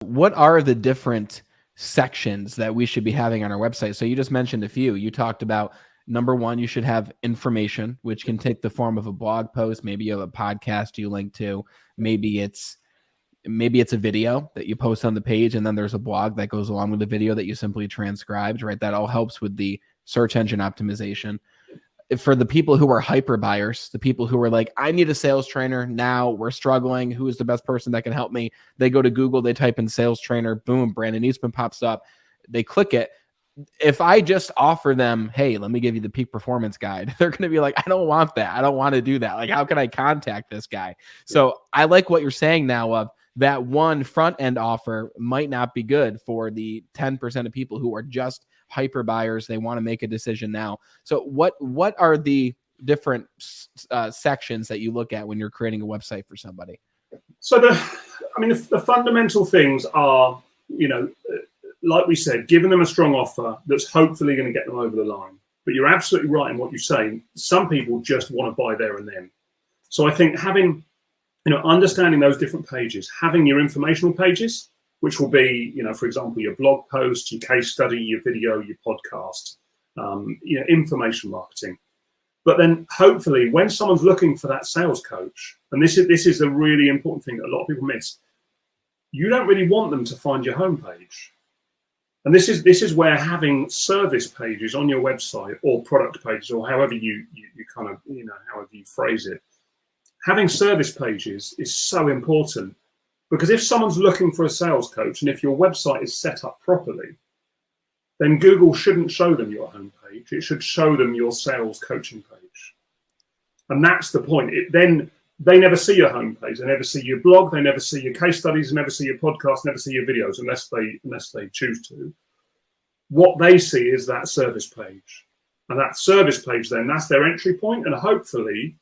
What are the different sections that we should be having on our website? So you just mentioned a few. You talked about number one, you should have information, which can take the form of a blog post. Maybe you have a podcast you link to. Maybe it's a video that you post on the page, and then there's a blog that goes along with the video that you simply transcribed, right? That all helps with the search engine optimization. For the people who are hyper buyers, the people who are like, I need a sales trainer now, we're struggling, who is the best person that can help me? They go to Google, they type in sales trainer, boom, Brandon Eastman pops up. They click it. If I just offer them, hey, let me give you the peak performance guide, they're going to be like, I don't want that. I don't want to do that. Like, how can I contact this guy? So I like what you're saying now of that one front end offer might not be good for the 10% of people who are just hyper buyers. They want to make a decision now. So what are the different sections that you look at when you're creating a website for somebody? So the fundamental things are, like we said, giving them a strong offer that's hopefully going to get them over the line. But you're absolutely right in what you're saying. Some people just want to buy there and then. So I think having, understanding those different pages, having your informational pages, which will be, for example, your blog post, your case study, your video, your podcast, information marketing. But then hopefully when someone's looking for that sales coach, and this is a really important thing that a lot of people miss, you don't really want them to find your homepage. And this is where having service pages on your website or product pages, or however you kind of, however you phrase it, having service pages is so important. Because if someone's looking for a sales coach, and if your website is set up properly, then Google shouldn't show them your homepage. It should show them your sales coaching page. And that's the point. Then they never see your homepage. They never see your blog. They never see your case studies. They never see your podcast. Never see your videos unless they choose to. What they see is that service page. And that service page, then, that's their entry point. And hopefully,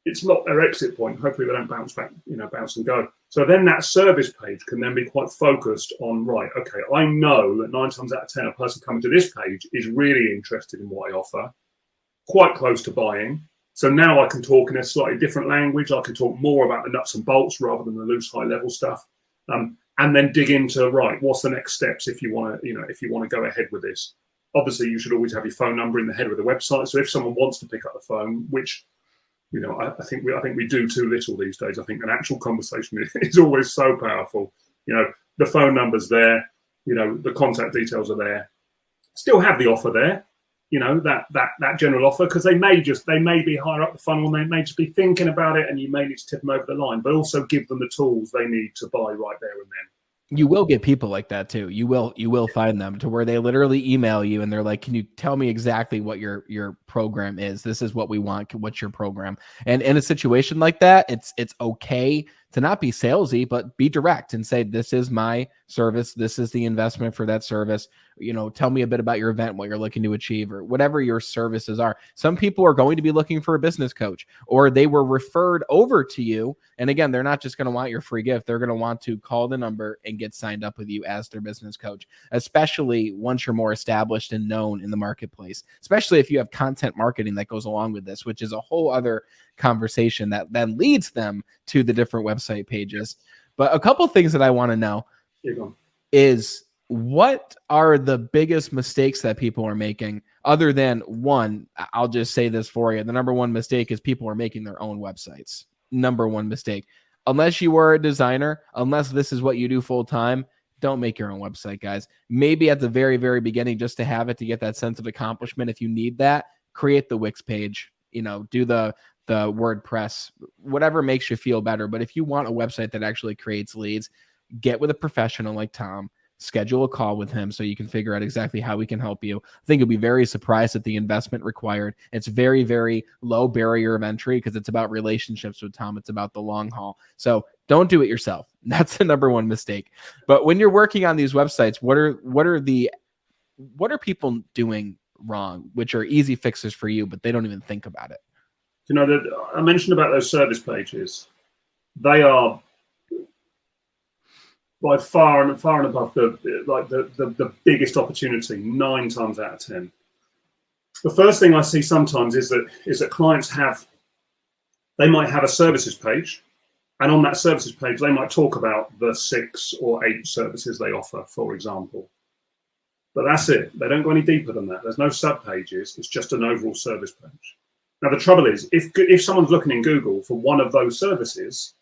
it's not their exit point. Hopefully they don't bounce back, bounce and go. So then that service page can then be quite focused on, right, okay, I know that 9 times out of 10, a person coming to this page is really interested in what I offer, quite close to buying. So now I can talk in a slightly different language. I can talk more about the nuts and bolts rather than the loose high level stuff. And then dig into, right, what's the next steps if you want to go ahead with this? Obviously, you should always have your phone number in the header of the website. So if someone wants to pick up the phone, which I think we do too little these days. I think an actual conversation is always so powerful. The phone number's there. The contact details are there. Still have the offer there. That general offer, because they may be higher up the funnel. And they may just be thinking about it, and you may need to tip them over the line. But also give them the tools they need to buy right there and then. You will get people like that too. You will find them to where they literally email you and they're like, can you tell me exactly what your program is? This is what we want. What's your program? And in a situation like that, it's okay to not be salesy, but be direct and say, this is my service. This is the investment for that service. Tell me a bit about your event, what you're looking to achieve, or whatever your services are. Some people are going to be looking for a business coach, or they were referred over to you. And again, they're not just going to want your free gift. They're going to want to call the number and get signed up with you as their business coach, especially once you're more established and known in the marketplace, especially if you have content marketing that goes along with this, which is a whole other conversation that then leads them to the different website pages. But a couple of things that I want to know is, what are the biggest mistakes that people are making, other than one? I'll just say this for you. The number one mistake is people are making their own websites. Number one mistake. Unless you are a designer, unless this is what you do full time, don't make your own website, guys. Maybe at the very, very beginning, just to have it, to get that sense of accomplishment. If you need that, create the Wix page, do the WordPress, whatever makes you feel better. But if you want a website that actually creates leads, get with a professional like Tom. Schedule a call with him so you can figure out exactly how we can help you. I think you'll be very surprised at the investment required. It's very, very low barrier of entry because it's about relationships with Tom. It's about the long haul. So don't do it yourself. That's the number one mistake. But when you're working on these websites, what are people doing wrong, which are easy fixes for you, but they don't even think about it? I mentioned about those service pages. They are by far and above the biggest opportunity 9 times out of 10. The first thing I see sometimes is that clients might have a services page, And on that services page, they might talk about the 6 or 8 services they offer, for example. But that's it. They don't go any deeper than that. There's no sub pages. It's just an overall service page. Now, the trouble is, if someone's looking in Google for one of those services,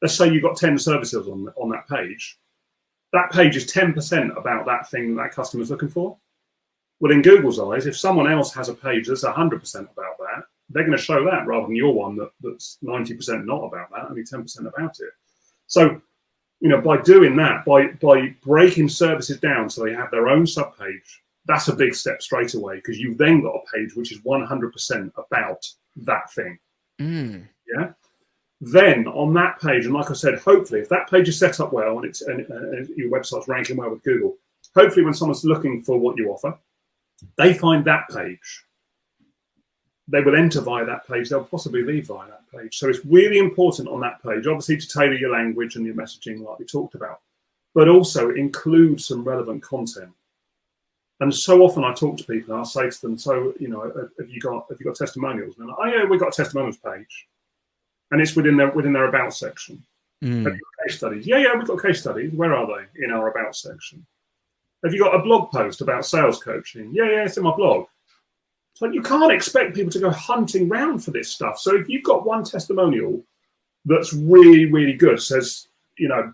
let's say you've got 10 services on that page is 10% about that thing that customer's looking for. Well, in Google's eyes, if someone else has a page that's 100% about that, they're going to show that rather than your one that's 90% not about that, only 10% about it. So, by doing that, by breaking services down so they have their own subpage, that's a big step straight away, because you've then got a page which is 100% about that thing. Yeah. Then on that page, and like I said, hopefully, if that page is set up well and your website's ranking well with Google, hopefully when someone's looking for what you offer, they find that page. They will enter via that page. They'll possibly leave via that page. So it's really important on that page, obviously, to tailor your language and your messaging like we talked about, but also include some relevant content. And so often I talk to people and I'll say to them, so, have you got testimonials? And they're like, oh yeah, we've got a testimonials page. And it's within their about section. Have you got case studies? Yeah, we've got case studies. Where are they? In our about section. Have you got a blog post about sales coaching? Yeah, it's in my blog. So you can't expect people to go hunting around for this stuff. So if you've got one testimonial that's really, really good, says,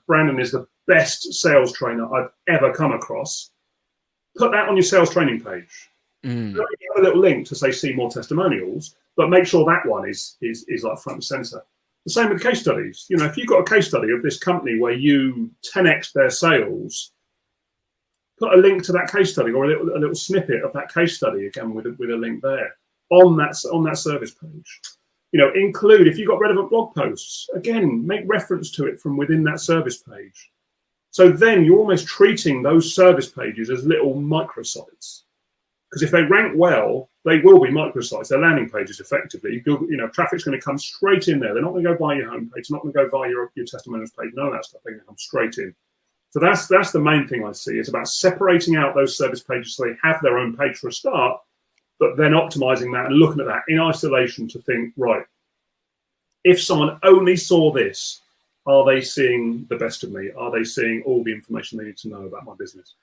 Brandon is the best sales trainer I've ever come across, put that on your sales training page. Have a little link to say, see more testimonials, but make sure that one is like front and center. The same with case studies. If you've got a case study of this company where you 10x their sales, put a link to that case study or a little snippet of that case study, again with a link there on that service page. Include, if you've got relevant blog posts, again, make reference to it from within that service page. So then you're almost treating those service pages as little microsites, because if they rank well, they will be microsites. They're landing pages effectively. Google, traffic's going to come straight in there. They're not going to go by your homepage. They're not going to go by your testimonials page. None of that stuff. They're going to come straight in. So that's the main thing I see. It's about separating out those service pages so they have their own page for a start, but then optimizing that and looking at that in isolation to think, right, if someone only saw this, are they seeing the best of me? Are they seeing all the information they need to know about my business?